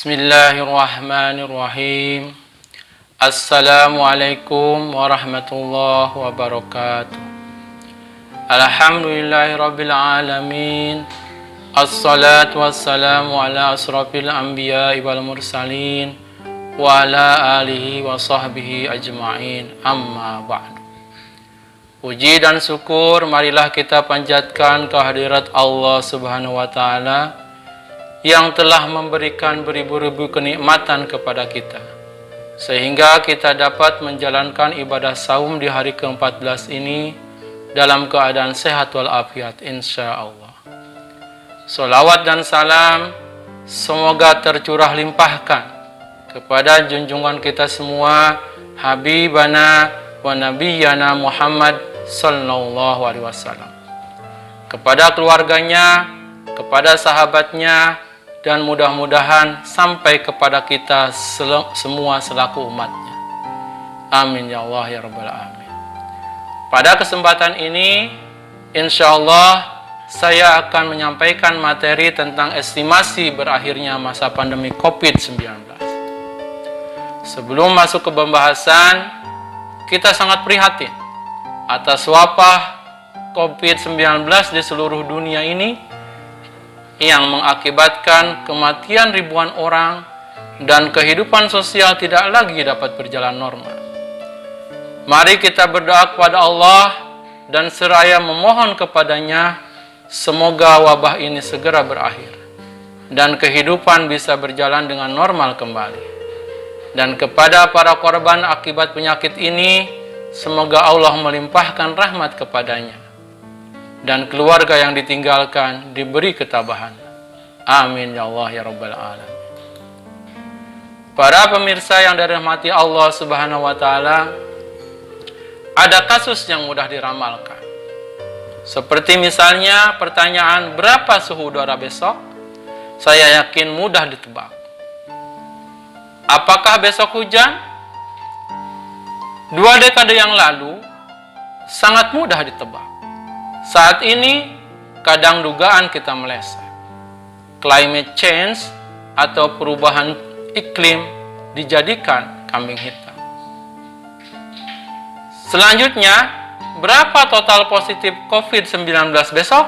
Bismillahirrahmanirrahim. Assalamualaikum warahmatullahi wabarakatuh. Alhamdulillahirabbil alamin. Assalatu wassalamu ala asrafil anbiya'i wal mursalin wa ala alihi wa sahbihi ajma'in. Amma ba'du. Puji dan syukur marilah kita panjatkan kehadirat Allah Subhanahu wa taala yang telah memberikan beribu-ribu kenikmatan kepada kita, sehingga kita dapat menjalankan ibadah saum di hari ke-14 ini dalam keadaan sehat walafiat insya Allah. Salawat dan salam semoga tercurah limpahkan kepada junjungan kita semua, Habibana wa Nabiyana Muhammad sallallahu alaihi wasallam, kepada keluarganya, kepada sahabatnya, dan mudah-mudahan sampai kepada kita semua selaku umatnya. Amin ya Allah ya Rabbal Alamin. Pada kesempatan ini, insya Allah saya akan menyampaikan materi tentang estimasi berakhirnya masa pandemi COVID-19. Sebelum masuk ke pembahasan, kita sangat prihatin atas wabah COVID-19 di seluruh dunia ini yang mengakibatkan kematian ribuan orang dan kehidupan sosial tidak lagi dapat berjalan normal. Mari kita berdoa kepada Allah dan seraya memohon kepadanya semoga wabah ini segera berakhir dan kehidupan bisa berjalan dengan normal kembali. Dan kepada para korban akibat penyakit ini, semoga Allah melimpahkan rahmat kepadanya dan keluarga yang ditinggalkan diberi ketabahan. Amin ya Allah ya Rabbal Alamin. Para pemirsa yang dirahmati Allah Subhanahu wa taala, ada kasus yang mudah diramalkan. Seperti misalnya pertanyaan berapa suhu udara besok? Saya yakin mudah ditebak. Apakah besok hujan? 2 dekade yang lalu sangat mudah ditebak. Saat ini, kadang dugaan kita meleset. Climate change atau perubahan iklim dijadikan kambing hitam. Selanjutnya, berapa total positif COVID-19 besok?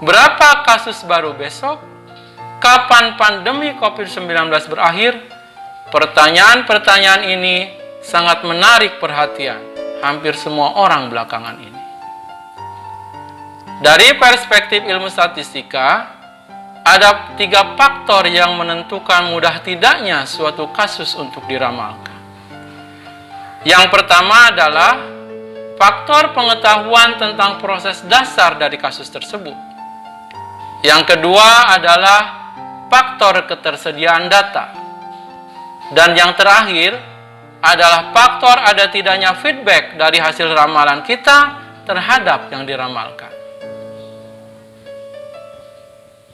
Berapa kasus baru besok? Kapan pandemi COVID-19 berakhir? Pertanyaan-pertanyaan ini sangat menarik perhatian hampir semua orang belakangan ini. Dari perspektif ilmu statistika, ada 3 faktor yang menentukan mudah tidaknya suatu kasus untuk diramalkan. Yang pertama adalah faktor pengetahuan tentang proses dasar dari kasus tersebut. Yang kedua adalah faktor ketersediaan data. Dan yang terakhir adalah faktor ada tidaknya feedback dari hasil ramalan kita terhadap yang diramalkan.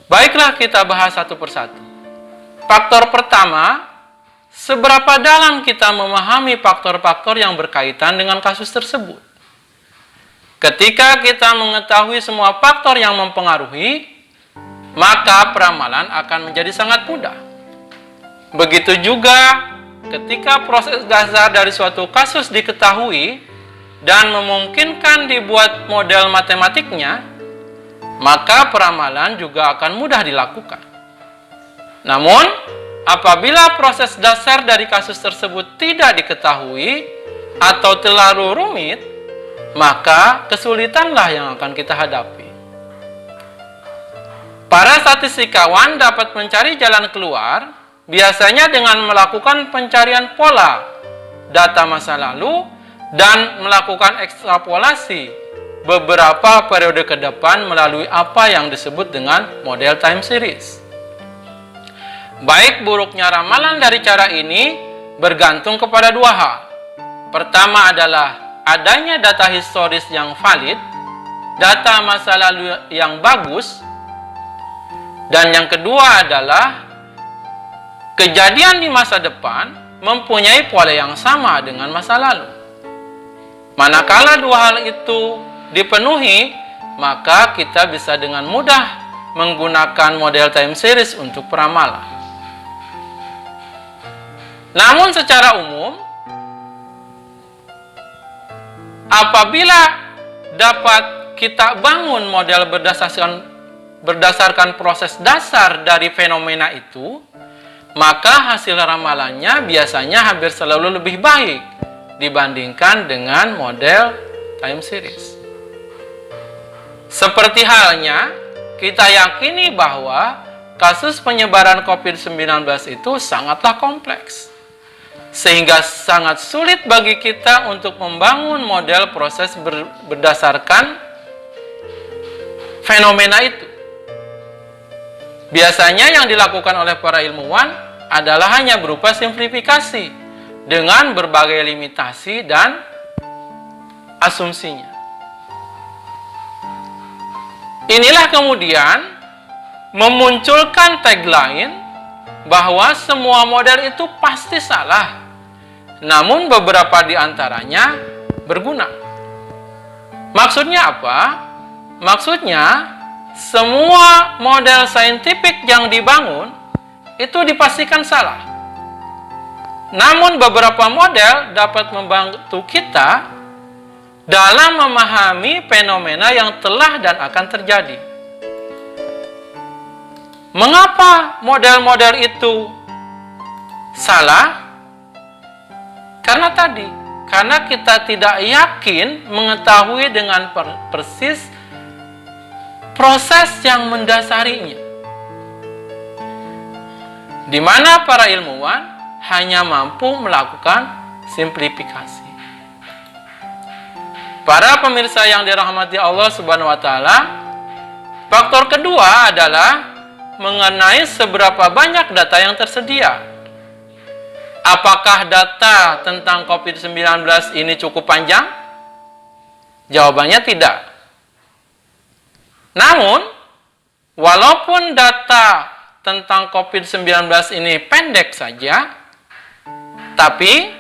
Baiklah, kita bahas satu persatu. Faktor pertama, seberapa dalam kita memahami faktor-faktor yang berkaitan dengan kasus tersebut. Ketika kita mengetahui semua faktor yang mempengaruhi, maka peramalan akan menjadi sangat mudah. Begitu juga ketika proses dasar dari suatu kasus diketahui dan memungkinkan dibuat model matematiknya, maka peramalan juga akan mudah dilakukan. Namun, apabila proses dasar dari kasus tersebut tidak diketahui atau terlalu rumit, maka kesulitanlah yang akan kita hadapi. Para statistikawan dapat mencari jalan keluar biasanya dengan melakukan pencarian pola data masa lalu dan melakukan ekstrapolasi beberapa periode ke depan melalui apa yang disebut dengan model time series. Baik buruknya ramalan dari cara ini bergantung kepada 2 hal. Pertama adalah adanya data historis yang valid, data masa lalu yang bagus, dan yang kedua adalah kejadian di masa depan mempunyai pola yang sama dengan masa lalu. Manakala 2 hal itu dipenuhi, maka kita bisa dengan mudah menggunakan model time series untuk peramalan. Namun secara umum, apabila dapat kita bangun model berdasarkan proses dasar dari fenomena itu, maka hasil ramalannya biasanya hampir selalu lebih baik dibandingkan dengan model time series. Seperti halnya, kita yakini bahwa kasus penyebaran COVID-19 itu sangatlah kompleks, sehingga sangat sulit bagi kita untuk membangun model proses berdasarkan fenomena itu. Biasanya yang dilakukan oleh para ilmuwan adalah hanya berupa simplifikasi dengan berbagai limitasi dan asumsinya. Inilah kemudian memunculkan tagline bahwa semua model itu pasti salah, namun beberapa di antaranya berguna. Maksudnya apa? Maksudnya, semua model saintifik yang dibangun itu dipastikan salah. Namun beberapa model dapat membantu kita dalam memahami fenomena yang telah dan akan terjadi. Mengapa model-model itu salah? Karena kita tidak yakin mengetahui dengan persis proses yang mendasarinya, di mana para ilmuwan hanya mampu melakukan simplifikasi. Para pemirsa yang dirahmati Allah Subhanahu wa taala, faktor kedua adalah mengenai seberapa banyak data yang tersedia. Apakah data tentang COVID-19 ini cukup panjang? Jawabannya tidak. Namun, walaupun data tentang COVID-19 ini pendek saja, tapi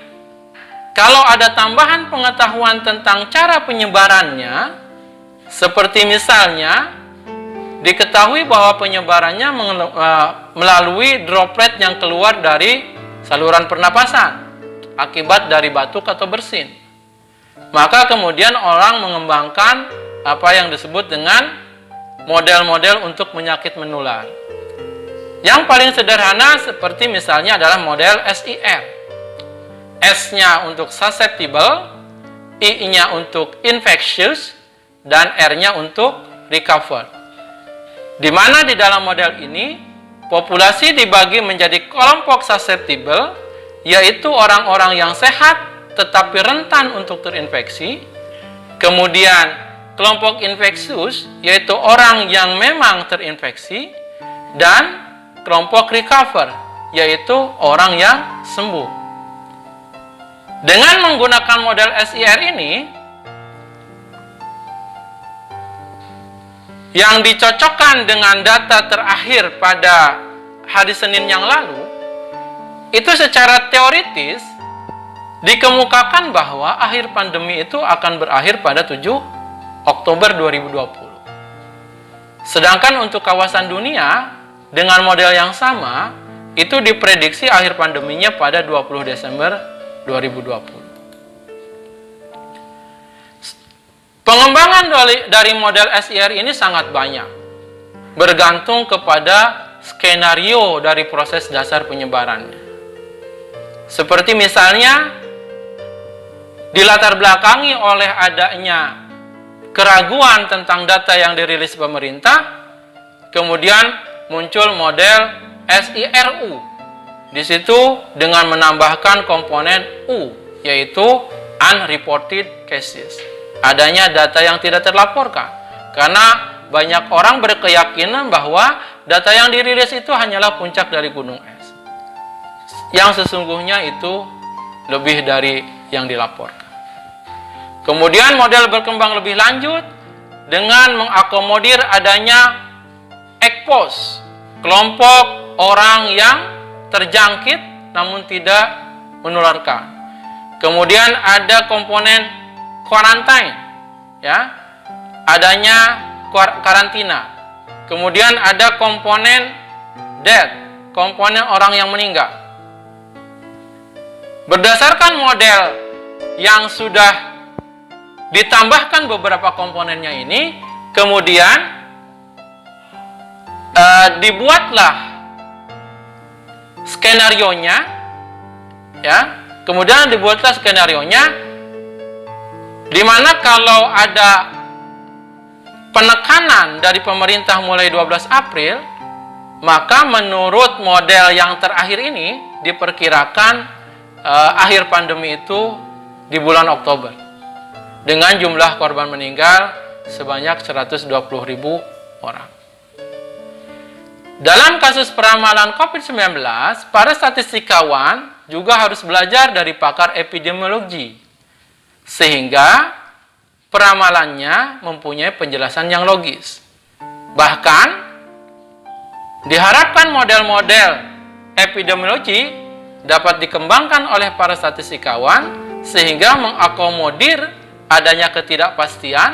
kalau ada tambahan pengetahuan tentang cara penyebarannya, seperti misalnya diketahui bahwa penyebarannya melalui droplet yang keluar dari saluran pernapasan akibat dari batuk atau bersin, maka kemudian orang mengembangkan apa yang disebut dengan model-model untuk penyakit menular. Yang paling sederhana seperti misalnya adalah model SIR. S-nya untuk susceptible, I-nya untuk infectious, dan R-nya untuk recover. Di mana di dalam model ini, populasi dibagi menjadi kelompok susceptible, yaitu orang-orang yang sehat tetapi rentan untuk terinfeksi. Kemudian kelompok infectious, yaitu orang yang memang terinfeksi. Dan kelompok recover, yaitu orang yang sembuh. Dengan menggunakan model SIR ini, yang dicocokkan dengan data terakhir pada hari Senin yang lalu, itu secara teoritis dikemukakan bahwa akhir pandemi itu akan berakhir pada 7 Oktober 2020. Sedangkan untuk kawasan dunia, dengan model yang sama, itu diprediksi akhir pandeminya pada 20 Desember 2020. Pengembangan dari model SIR ini sangat banyak, bergantung kepada skenario dari proses dasar penyebarannya. Seperti misalnya, dilatar belakangi oleh adanya keraguan tentang data yang dirilis pemerintah, kemudian muncul model SIRU. Di situ dengan menambahkan komponen U, yaitu unreported cases. Adanya data yang tidak terlaporkan. Karena banyak orang berkeyakinan bahwa data yang dirilis itu hanyalah puncak dari gunung es. Yang sesungguhnya itu lebih dari yang dilaporkan. Kemudian model berkembang lebih lanjut dengan mengakomodir adanya ECPOS, kelompok orang yang terjangkit namun tidak menularkan. Kemudian ada komponen quarantine, ya, adanya karantina. Kemudian ada komponen death, komponen orang yang meninggal. Berdasarkan model yang sudah ditambahkan beberapa komponennya ini, kemudian dibuatlah skenarionya, ya. Kemudian dibuatlah skenarionya, di mana kalau ada penekanan dari pemerintah mulai 12 April, maka menurut model yang terakhir ini diperkirakan akhir pandemi itu di bulan Oktober dengan jumlah korban meninggal sebanyak 120.000 orang. Dalam kasus peramalan COVID-19, para statistikawan juga harus belajar dari pakar epidemiologi sehingga peramalannya mempunyai penjelasan yang logis. Bahkan diharapkan model-model epidemiologi dapat dikembangkan oleh para statistikawan sehingga mengakomodir adanya ketidakpastian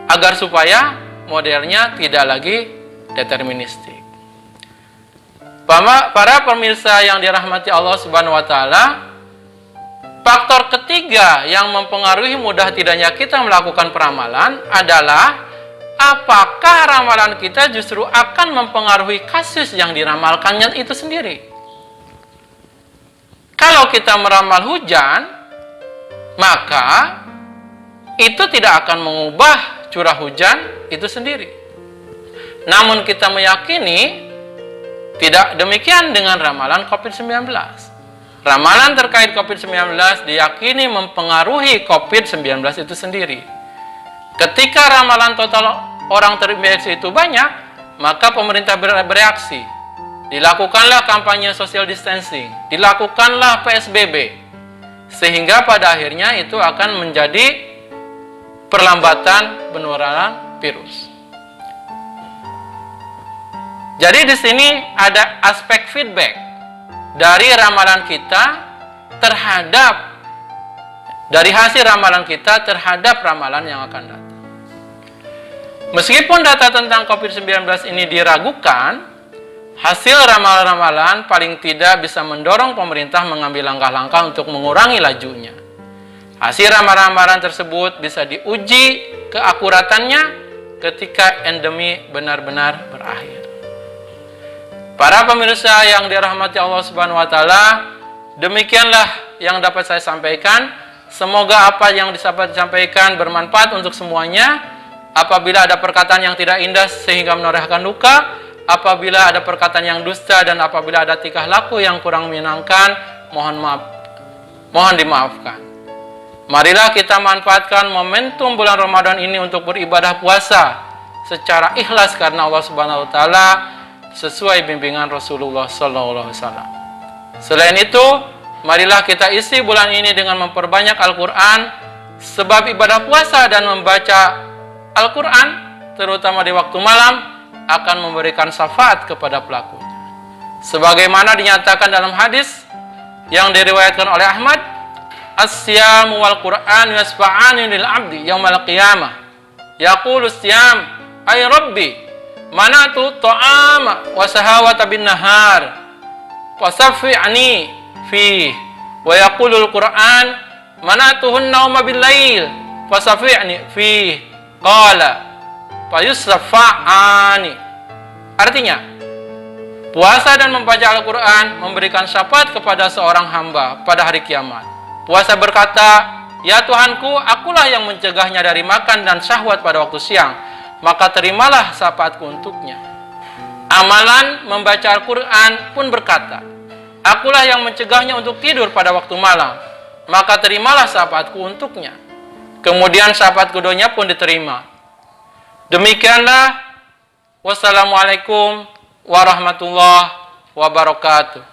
agar supaya modelnya tidak lagi deterministik. Para pemirsa yang dirahmati Allah Subhanahu wa taala, faktor ketiga yang mempengaruhi mudah tidaknya kita melakukan peramalan adalah apakah ramalan kita justru akan mempengaruhi kasus yang diramalkannya itu sendiri. Kalau kita meramal hujan, maka itu tidak akan mengubah curah hujan itu sendiri. Namun kita meyakini tidak demikian dengan ramalan COVID-19. Ramalan terkait COVID-19 diyakini mempengaruhi COVID-19 itu sendiri. Ketika ramalan total orang terinfeksi itu banyak, maka pemerintah bereaksi. Dilakukanlah kampanye social distancing, dilakukanlah PSBB, sehingga pada akhirnya itu akan menjadi perlambatan penularan virus. Jadi di sini ada aspek feedback dari ramalan kita terhadap, dari hasil ramalan kita terhadap ramalan yang akan datang. Meskipun data tentang COVID-19 ini diragukan, hasil ramalan-ramalan paling tidak bisa mendorong pemerintah mengambil langkah-langkah untuk mengurangi lajunya. Hasil ramalan-ramalan tersebut bisa diuji keakuratannya ketika endemi benar-benar berakhir. Para pemirsa yang dirahmati Allah Subhanahu wa taala, demikianlah yang dapat saya sampaikan. Semoga apa yang disampaikan bermanfaat untuk semuanya. Apabila ada perkataan yang tidak indah sehingga menorehkan luka, apabila ada perkataan yang dusta dan apabila ada tingkah laku yang kurang menyenangkan, mohon dimaafkan. Marilah kita manfaatkan momentum bulan Ramadan ini untuk beribadah puasa secara ikhlas karena Allah Subhanahu wa taala sesuai bimbingan Rasulullah sallallahu alaihi wasallam. Selain itu, marilah kita isi bulan ini dengan memperbanyak Al-Qur'an, sebab ibadah puasa dan membaca Al-Quran terutama di waktu malam akan memberikan syafaat kepada pelakunya. Sebagaimana dinyatakan dalam hadis yang diriwayatkan oleh Ahmad, as-siyamu wal Qur'an yasfa'ani lil 'abdi yaumal qiyamah. Yaqulu as-siyam ay rabbi manatu ta'ama wa sahawata bin nahar fasaffi'ni fi wa yaqulu al-Qur'an manatuhun nauma bil lail fasaffi'ni fi qala fayusrafa'ani. Artinya, puasa dan membaca Al-Quran memberikan syafaat kepada seorang hamba pada hari kiamat. Puasa berkata, ya Tuhanku, akulah yang mencegahnya dari makan dan syahwat pada waktu siang, maka terimalah syafaatku untuknya. Amalan membaca Al-Quran pun berkata, akulah yang mencegahnya untuk tidur pada waktu malam, maka terimalah syafaatku untuknya. Kemudian syafaat keduanya pun diterima. Demikianlah. Wassalamualaikum warahmatullahi wabarakatuh.